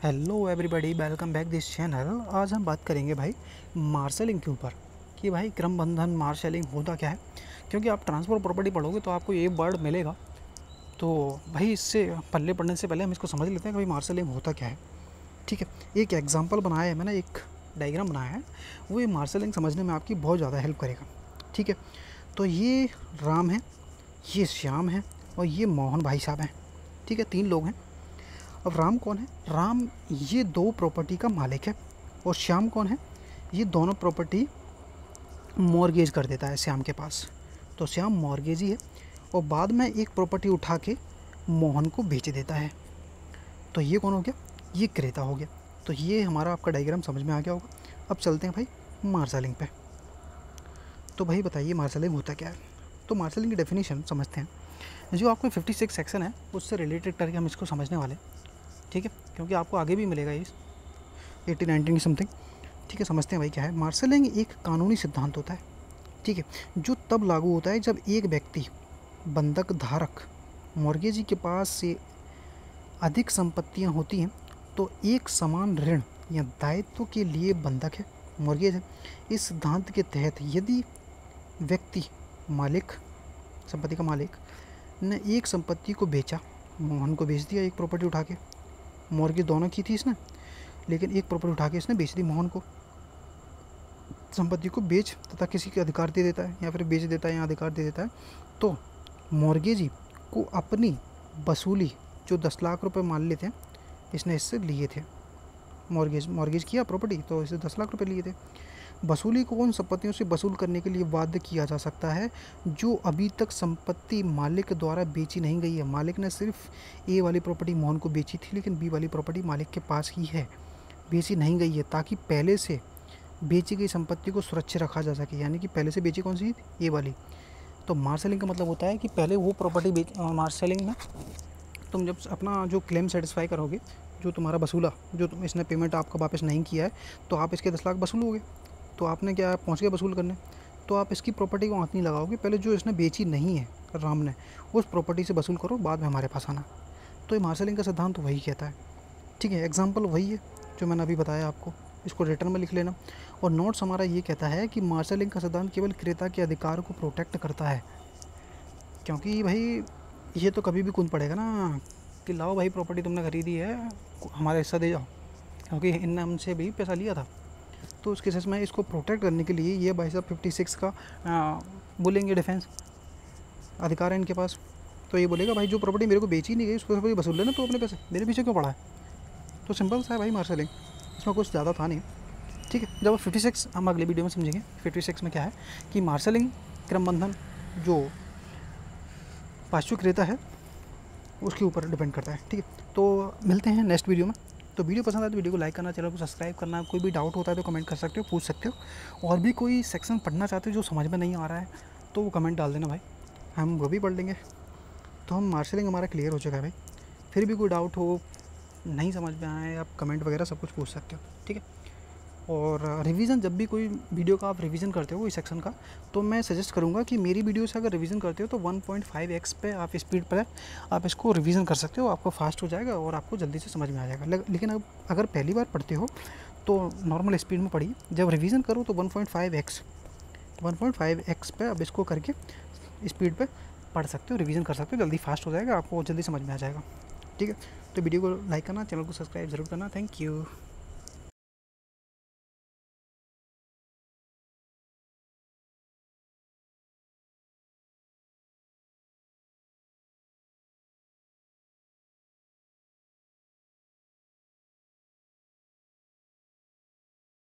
Hello everybody, welcome back this channel. आज हम बात करेंगे भाई मार्शलिंग के ऊपर कि भाई क्रमबंधन मार्शलिंग होता क्या है। क्योंकि आप ट्रांसफर प्रॉपर्टी पढ़ोगे तो आपको ये वर्ड मिलेगा। तो भाई इससे पल्ले पढ़ने से पहले हम इसको समझ लेते हैं कि भाई मार्शलिंग होता क्या है। ठीक है, एक एग्जांपल बनाया है मैंने, एक डायग्राम बनाया है, वो ये मार्शलिंग समझने में आपकी बहुत ज़्यादा हेल्प करेगा। ठीक है, तो ये राम है, ये श्याम है और ये मोहन भाई साहब हैं। ठीक है, 3 लोग हैं। अब राम कौन है? राम ये 2 प्रॉपर्टी का मालिक है। और श्याम कौन है? ये दोनों प्रॉपर्टी मॉर्गेज कर देता है श्याम के पास। तो श्याम मॉर्गेजी है और बाद में एक प्रॉपर्टी उठा के मोहन को बेच देता है। तो ये कौन हो गया? ये क्रेता हो गया। तो ये हमारा आपका डायग्राम समझ में आ गया होगा। अब चलते हैं भाई मार्शलिंग पे। तो भाई बताइए मार्शलिंग होता क्या है। तो मार्शलिंग की डेफिनेशन समझते हैं। जो आपको 56 सेक्शन है उससे रिलेटेड करके हम इसको समझने वाले हैं। ठीक है, क्योंकि आपको आगे भी मिलेगा इस 80-90 की समथिंग। ठीक है, समझते हैं भाई क्या है। मार्शलिंग एक कानूनी सिद्धांत होता है, ठीक है, जो तब लागू होता है जब एक व्यक्ति बंधक धारक मॉर्गेजी के पास से अधिक संपत्तियां होती हैं तो एक समान ऋण या दायित्व के लिए बंधक है, मॉर्गेज है। इस सिद्धांत के तहत यदि व्यक्ति मालिक, संपत्ति का मालिक ने एक संपत्ति को बेचा, मोहन को बेच दिया एक प्रॉपर्टी उठा के, मॉर्गेज दोनों की थी इसने, लेकिन एक प्रॉपर्टी उठा के इसने बेच दी मोहन को। संपत्ति को बेच तथा किसी के अधिकार दे देता है या फिर बेच देता है या अधिकार दे देता है। तो मॉर्गेजी को अपनी वसूली जो 10 लाख रुपए मान लेते हैं इसने इससे लिए थे, मॉर्गेज किया प्रॉपर्टी तो इससे 10 लाख रुपए लिए थे। वसूली को उन संपत्तियों से वसूल करने के लिए बाध्य किया जा सकता है जो अभी तक संपत्ति मालिक द्वारा बेची नहीं गई है। मालिक ने सिर्फ ए वाली प्रॉपर्टी मोहन को बेची थी, लेकिन बी वाली प्रॉपर्टी मालिक के पास ही है, बेची नहीं गई है, ताकि पहले से बेची गई संपत्ति को सुरक्षित रखा जा सके। यानी कि पहले से बेची कौन सी? ए वाली। तो मार्शलिंग का मतलब होता है कि पहले वो प्रॉपर्टी मार्शलिंग में तुम जब अपना जो क्लेम सेटिस्फाई करोगे, जो तुम्हारा वसूला, जो तुम इसने पेमेंट आपका वापस नहीं किया है, तो आप इसके 10 लाख वसूलोगे। तो आपने क्या पहुंच गया वसूल करने, तो आप इसकी प्रॉपर्टी को हाथ नहीं लगाओगे, पहले जो इसने बेची नहीं है राम ने उस प्रॉपर्टी से वसूल करो, बाद में हमारे पास आना। तो ये मार्शलिंग का सिद्धांत तो वही कहता है। ठीक है, एग्जाम्पल वही है जो मैंने अभी बताया आपको, इसको रिटर्न में लिख लेना। और नोट्स हमारा ये कहता है कि मार्शलिंग का सिद्धांत केवल क्रेता के अधिकार को प्रोटेक्ट करता है। क्योंकि भाई ये तो कभी भी कौन पड़ेगा ना कि लाओ भाई प्रॉपर्टी तुमने खरीदी है, हमारा हिस्सा दे जाओ, क्योंकि इनने हमसे भी पैसा लिया था। तो उस केसेस में इसको प्रोटेक्ट करने के लिए ये भाई साहब 56 का बोलेंगे डिफेंस अधिकार है इनके पास। तो ये बोलेगा भाई जो प्रॉपर्टी मेरे को बेची नहीं गई उस पर वसूल लेना, तो अपने पैसे मेरे पीछे क्यों पड़ा है। तो सिंपल सा है भाई मार्शलिंग, इसमें कुछ ज़्यादा था नहीं। ठीक है, जब 56 हम अगले वीडियो में समझेंगे 56 में क्या है कि मार्शलिंग क्रमबंधन जो पार्श्विक रहता है उसके ऊपर डिपेंड करता है। ठीक है, तो मिलते हैं नेक्स्ट वीडियो में। तो वीडियो पसंद आए तो वीडियो को लाइक करना, चैनल को सब्सक्राइब करना। कोई भी डाउट होता है तो कमेंट कर सकते हो, पूछ सकते हो। और भी कोई सेक्शन पढ़ना चाहते हो जो समझ में नहीं आ रहा है तो वो कमेंट डाल देना भाई, हम वो भी पढ़ लेंगे। तो हम मार्शलिंग हमारा क्लियर हो चुका है भाई। फिर भी कोई डाउट हो, नहीं समझ में आए, आप कमेंट वगैरह सब कुछ पूछ सकते हो। ठीक है, और रिवीजन जब भी कोई वीडियो का आप रिवीजन करते हो इस सेक्शन का, तो मैं सजेस्ट करूंगा कि मेरी वीडियो से अगर रिवीजन करते हो तो 1.5x पे आप स्पीड पर आप इसको रिवीजन कर सकते हो। आपको फास्ट हो जाएगा और आपको जल्दी से समझ में आ जाएगा। लेकिन अब अगर पहली बार पढ़ते हो तो नॉर्मल स्पीड में पढ़िए, जब रिवीजन करो तो 1.5x पे अब इसको करके स्पीड पे पढ़ सकते हो, रिवीजन कर सकते हो, जल्दी फास्ट हो जाएगा, आपको जल्दी समझ में आ जाएगा। ठीक है, तो वीडियो को लाइक करना, चैनल को सब्सक्राइब ज़रूर करना। Thank you.